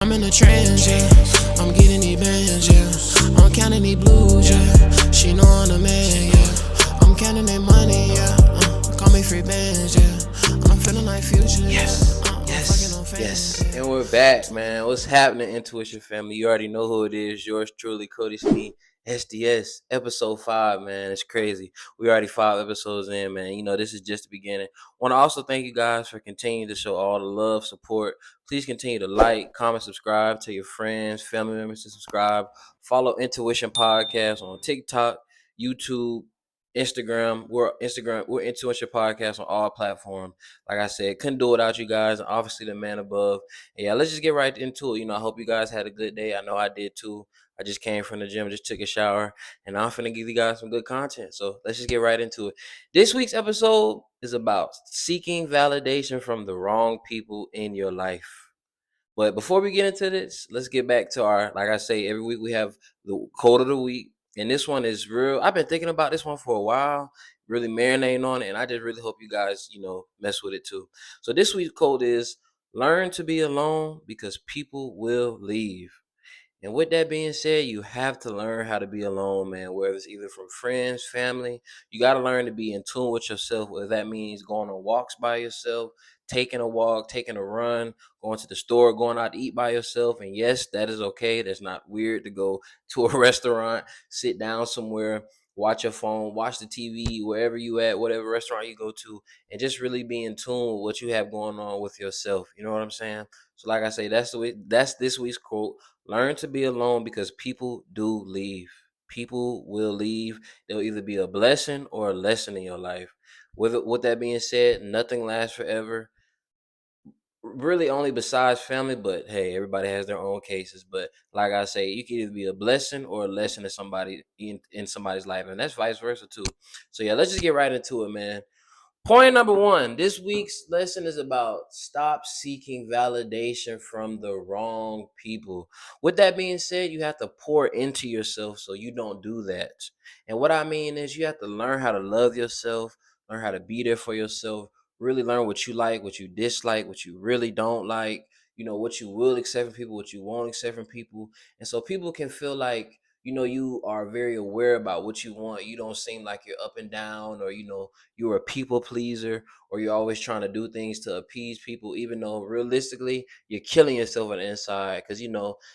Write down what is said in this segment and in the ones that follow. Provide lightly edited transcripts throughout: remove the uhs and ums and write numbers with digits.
I'm in a trance, yeah. I'm getting these bands, yeah. I'm counting these blues, yeah. She know I'm the man, yeah. I'm counting that money, yeah. Call me free bands, yeah. I'm feeling like Future, Yes, yeah. I'm fucking on fans, yes. yeah. And we're back, man. What's happening, Intuition family? You already know who it is. Yours truly, Cody Smee, SDS, episode 5, man. It's crazy. We already 5 episodes in, man. You know, this is just the beginning. Want to also thank you guys for continuing to show all the love, support. Please continue to like, comment, subscribe. Tell your friends, family members to subscribe. Follow Intuition Podcast on TikTok, YouTube, Instagram. We're Intuition Podcast on all platforms. Like I said, couldn't do it without you guys. Obviously, the man above. And yeah, let's just get right into it. I hope you guys had a good day. I know I did too. I just came from the gym, just took a shower, and I'm finna give you guys some good content. So let's just get right into it. This week's episode is about seeking validation from the wrong people in your life. But before we get into this, let's get back to our, like I say, every week we have the quote of the week. And this one is real. I've been thinking about this one for a while, really marinating on it. And I just really hope you guys, mess with it too. So this week's quote is learn to be alone because people will leave. And with that being said, you have to learn how to be alone, man. Whether it's either from friends, family, you got to learn to be in tune with yourself. Whether that means going on walks by yourself, taking a walk, taking a run, going to the store, going out to eat by yourself. And yes, that is okay. That's not weird to go to a restaurant, sit down somewhere, watch your phone, watch the TV, wherever you at, whatever restaurant you go to, and just really be in tune with what you have going on with yourself. You know what I'm saying? So, like I say, that's this week's quote. Learn to be alone because people do leave. People will leave. They'll either be a blessing or a lesson in your life. With that being said, nothing lasts forever. Really, only besides family, but hey, everybody has their own cases. But like I say, you can either be a blessing or a lesson to somebody in somebody's life, and that's vice versa too. So yeah, let's just get right into it, man. Point number one, this week's lesson is about stop seeking validation from the wrong people. With that being said, you have to pour into yourself so you don't do that. And what I mean is you have to learn how to love yourself, learn how to be there for yourself, really learn what you like, what you dislike, what you really don't like, what you will accept from people, what you won't accept from people. And so people can feel like, you are very aware about what you want. You don't seem like you're up and down, or you're a people pleaser, or you're always trying to do things to appease people, even though realistically you're killing yourself on the inside. Because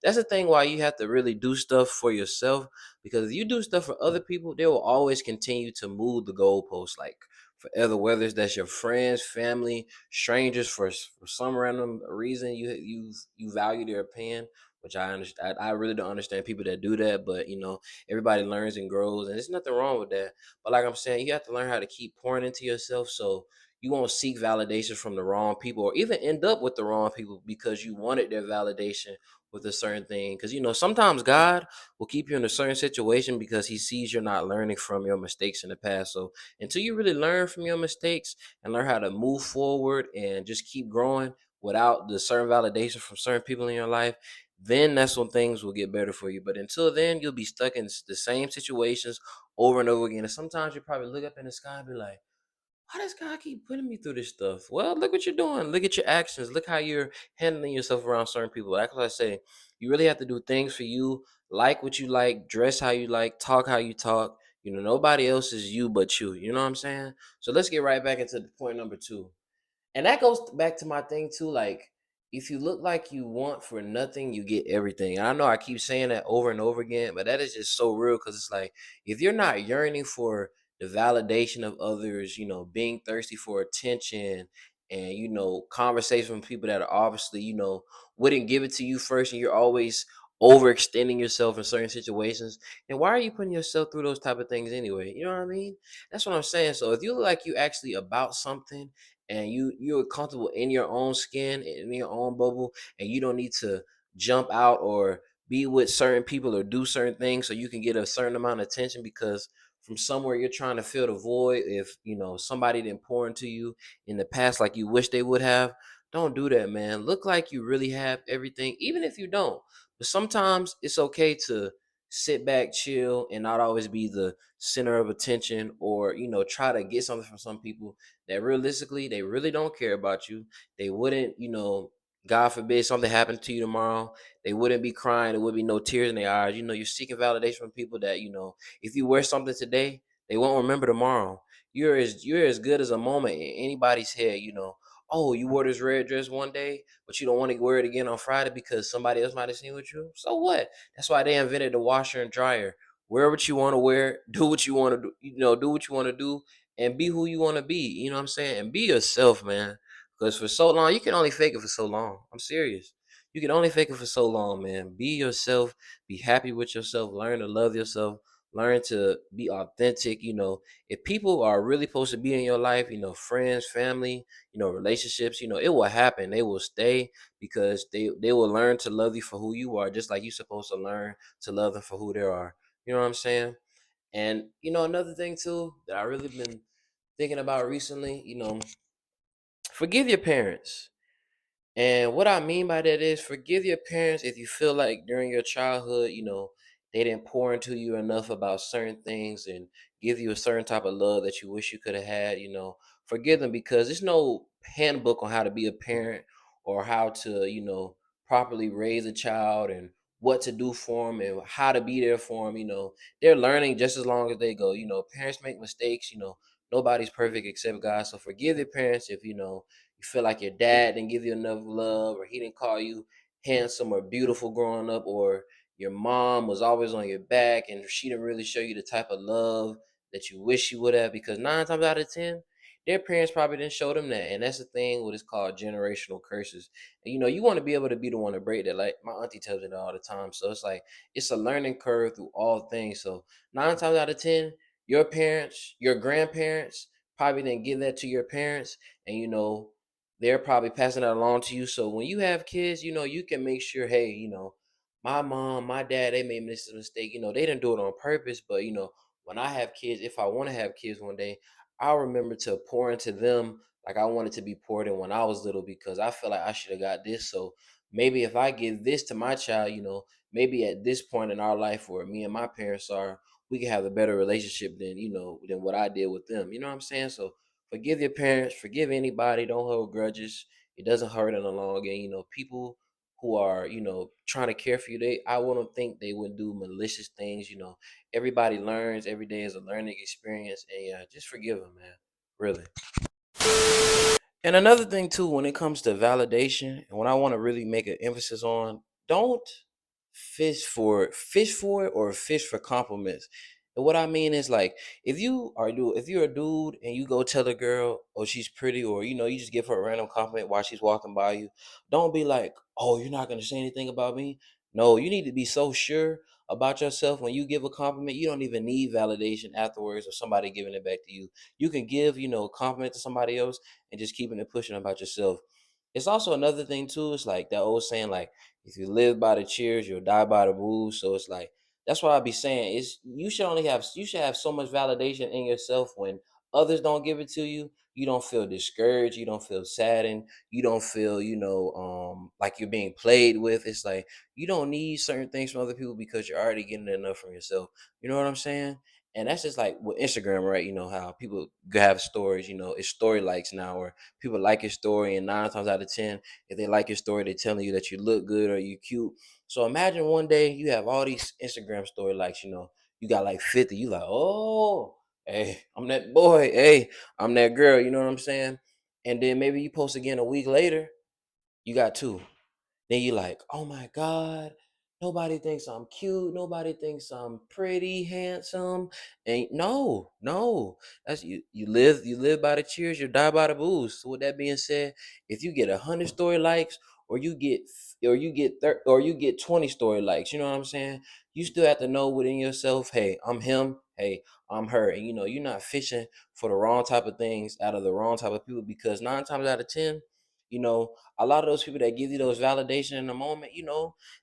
that's the thing why you have to really do stuff for yourself. Because if you do stuff for other people, they will always continue to move the goalposts, like forever. Whether it's that's your friends, family, strangers, for some random reason you value their opinion, which I understand. I really don't understand people that do that, but everybody learns and grows, and there's nothing wrong with that. But like I'm saying, you have to learn how to keep pouring into yourself so you won't seek validation from the wrong people, or even end up with the wrong people because you wanted their validation with a certain thing. Because sometimes God will keep you in a certain situation because He sees you're not learning from your mistakes in the past. So until you really learn from your mistakes and learn how to move forward and just keep growing without the certain validation from certain people in your life, then that's when things will get better for you. But until then, you'll be stuck in the same situations over and over again. And sometimes you probably look up in the sky and be like, why does God keep putting me through this stuff? Well, look what you're doing. Look at your actions. Look how you're handling yourself around certain people. Like I say, you really have to do things for you, like what you like, dress how you like, talk how you talk. Nobody else is you but you. You know what I'm saying? So let's get right back into the point number two. And that goes back to my thing too. Like, if you look like you want for nothing, you get everything. And I know I keep saying that over and over again, but that is just so real because it's like if you're not yearning for the validation of others, being thirsty for attention and conversation with people that are obviously, wouldn't give it to you first, and you're always overextending yourself in certain situations, then why are you putting yourself through those type of things anyway? You know what I mean? That's what I'm saying. So if you look like you actually about something, and you're comfortable in your own skin, in your own bubble, and you don't need to jump out or be with certain people or do certain things so you can get a certain amount of attention because from somewhere you're trying to fill the void. If somebody didn't pour into you in the past like you wish they would have, don't do that, man. Look like you really have everything, even if you don't. But sometimes it's okay to sit back, chill, and not always be the center of attention, or try to get something from some people that realistically they really don't care about you. They wouldn't, God forbid something happened to you tomorrow, they wouldn't be crying. There would be no tears in their eyes. You're seeking validation from people that, if you wear something today, they won't remember tomorrow. You're as good as a moment in anybody's head. Oh, you wore this red dress one day, but you don't want to wear it again on Friday because somebody else might have seen with you. So what? That's why they invented the washer and dryer. Wear what you want to wear, do what you want to do, do what you want to do, and be who you want to be. You know what I'm saying? And be yourself, man. Because for so long, you can only fake it for so long. I'm serious. You can only fake it for so long, man. Be yourself. Be happy with yourself. Learn to love yourself. Learn to be authentic. If people are really supposed to be in your life, friends, family, relationships, it will happen. They will stay because they will learn to love you for who you are, just like you're supposed to learn to love them for who they are. You know what I'm saying? And another thing too that I really been thinking about recently, forgive your parents. And what I mean by that is forgive your parents if you feel like during your childhood, they didn't pour into you enough about certain things and give you a certain type of love that you wish you could have had. Forgive them because there's no handbook on how to be a parent or how to, properly raise a child and what to do for them and how to be there for them. They're learning just as long as they go. Parents make mistakes. Nobody's perfect except God. So forgive your parents if, you feel like your dad didn't give you enough love, or he didn't call you handsome or beautiful growing up, or your mom was always on your back and she didn't really show you the type of love that you wish she would have, because 9 times out of 10, their parents probably didn't show them that. And that's the thing, what is called generational curses. And you want to be able to be the one to break that. Like my auntie tells me that all the time. So it's like it's a learning curve through all things. So 9 times out of 10, your parents, your grandparents probably didn't give that to your parents. And they're probably passing that along to you. So when you have kids, you can make sure, hey, my mom, my dad, they made this mistake. They didn't do it on purpose, but when I have kids, if I want to have kids one day, I'll remember to pour into them like I wanted to be poured in when I was little, because I feel like I should have got this. So maybe if I give this to my child, maybe at this point in our life where me and my parents are, we can have a better relationship than what I did with them. You know what I'm saying? So forgive your parents, forgive anybody, don't hold grudges. It doesn't hurt in the long end. People who are, trying to care for you, I wouldn't think they would do malicious things. Everybody learns, every day is a learning experience, and yeah, just forgive them, man. Really. And another thing too, when it comes to validation, and when I want to really make an emphasis on, don't fish for it or fish for compliments. And what I mean is, like, if you're a dude and you go tell a girl, oh, she's pretty, or you just give her a random compliment while she's walking by you, don't be like, oh, you're not gonna say anything about me. No, you need to be so sure about yourself. When you give a compliment, you don't even need validation afterwards or somebody giving it back to you. You can give, a compliment to somebody else and just keeping it pushing about yourself. It's also another thing too. It's like that old saying, like, if you live by the cheers, you'll die by the booze. So it's like that's why I be saying is you should have so much validation in yourself. When others don't give it to you, you don't feel discouraged, you don't feel saddened, you don't feel, like you're being played with. It's like you don't need certain things from other people because you're already getting enough from yourself. You know what I'm saying? And that's just like with Instagram, right? How people have stories, it's story likes now, where people like your story, and 9 times out of 10, if they like your story, they're telling you that you look good or you cute. So imagine one day you have all these Instagram story likes, you got like 50, you like, oh, hey, I'm that boy, hey, I'm that girl, you know what I'm saying? And then maybe you post again a week later, you got two. Then you like, oh my God, nobody thinks I'm cute. Nobody thinks I'm pretty, handsome. And no. That's you live by the cheers, you die by the booze. So with that being said, if you get 100 story likes, or you get 20 story likes, you know what I'm saying? You still have to know within yourself, hey, I'm him, hey, I'm her. And you're not fishing for the wrong type of things out of the wrong type of people, because 9 times out of 10, you know, a lot of those people that give you those validation in the moment,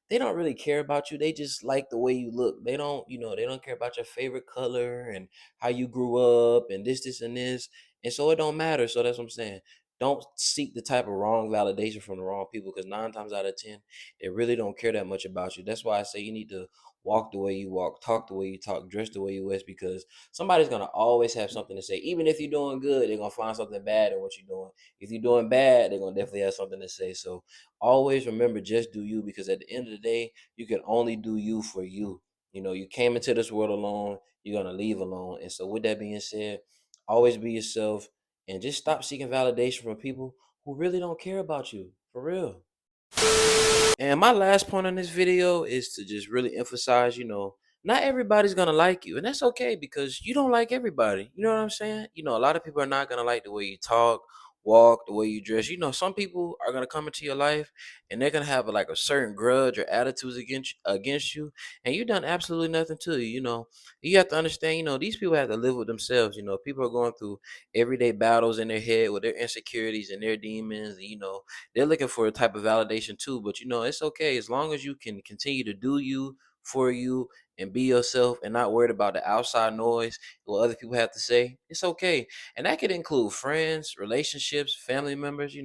they don't really care about you. They just like the way you look. They don't care about your favorite color and how you grew up and this, and this. And so it don't matter. So that's what I'm saying. don't seek the type of wrong validation from the wrong people, because 9 times out of 10, they really don't care that much about you. That's why I say you need to walk the way you walk, talk the way you talk, dress the way you dress, because somebody's gonna always have something to say. Even if you're doing good, they're gonna find something bad in what you're doing. If you're doing bad, they're gonna definitely have something to say. So always remember, just do you, because at the end of the day, you can only do you for you. You know, you came into this world alone, you're gonna leave alone. And so with that being said, always be yourself and just stop seeking validation from people who really don't care about you. For real. And my last point on this video is to just really emphasize, not everybody's gonna like you, and that's okay, because you don't like everybody. You know what I'm saying? A lot of people are not gonna like the way you talk, walk, the way you dress. Some people are gonna come into your life and they're gonna have like a certain grudge or attitudes against you, and you've done absolutely nothing to you. You have to understand. These people have to live with themselves. People are going through everyday battles in their head with their insecurities and their demons. And, they're looking for a type of validation too. But it's okay as long as you can continue to do you for you and be yourself and not worried about the outside noise, what other people have to say. It's okay. And that could include friends, relationships, family members.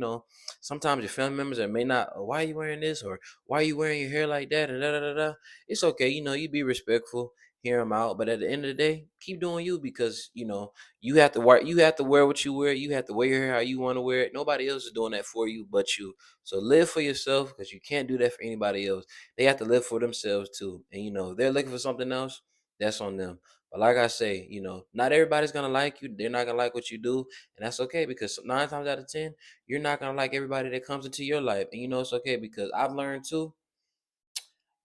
Sometimes your family members that may not, "Oh, why are you wearing this?" or "Why are you wearing your hair like that?" and da da da da. It's okay. You be respectful, hear them out. But at the end of the day, keep doing you, because you have to wear what you wear. You have to wear your hair how you want to wear it. Nobody else is doing that for you but you. So live for yourself, because you can't do that for anybody else. They have to live for themselves too. And if they're looking for something else, that's on them. But like I say, not everybody's gonna like you. They're not gonna like what you do, and that's okay, because 9 times out of 10, you're not gonna like everybody that comes into your life. And it's okay, because I've learned too,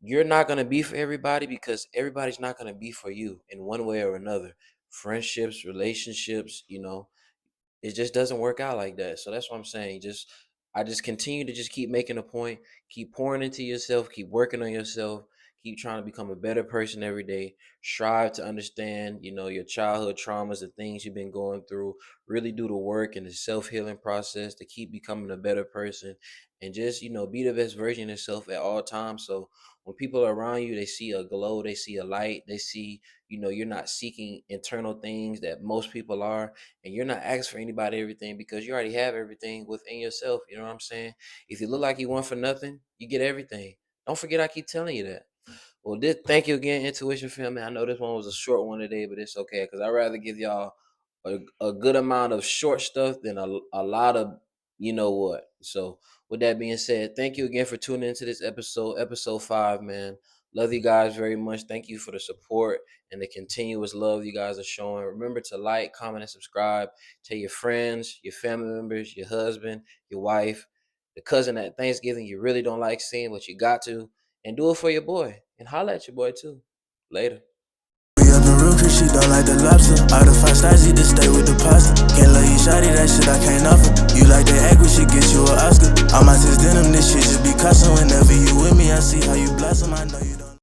you're not going to be for everybody, because everybody's not going to be for you in one way or another. Friendships, relationships, it just doesn't work out like that. So that's what I'm saying. I just continue to just keep making a point, keep pouring into yourself, keep working on yourself, keep trying to become a better person every day. Strive to understand, your childhood traumas, the things you've been going through. Really do the work and the self-healing process to keep becoming a better person, and just, be the best version of yourself at all times. So when people are around you, they see a glow, they see a light, they see, you're not seeking internal things that most people are, and you're not asking for anybody everything, because you already have everything within yourself. You know what I'm saying? If you look like you want for nothing, you get everything. Don't forget, I keep telling you that. Well, thank you again, Intuition Family. I know this one was a short one today, but it's okay, because I'd rather give y'all a good amount of short stuff than a lot of you know what. So with that being said, thank you again for tuning into this episode 5, man. Love you guys very much. Thank you for the support and the continuous love you guys are showing. Remember to like, comment, and subscribe. Tell your friends, your family members, your husband, your wife, the cousin at Thanksgiving you really don't like seeing, but you got to. And do it for your boy. And holla at your boy too. Later. Up the real cause she don't like the lobster. Out of 5 stars, you just stay with the pasta. Can't love you, shawty, that shit I can't offer. You like that egg, we should get you an Oscar. All my sis denim, this shit just be custom. Whenever you with me, I see how you blossom. I know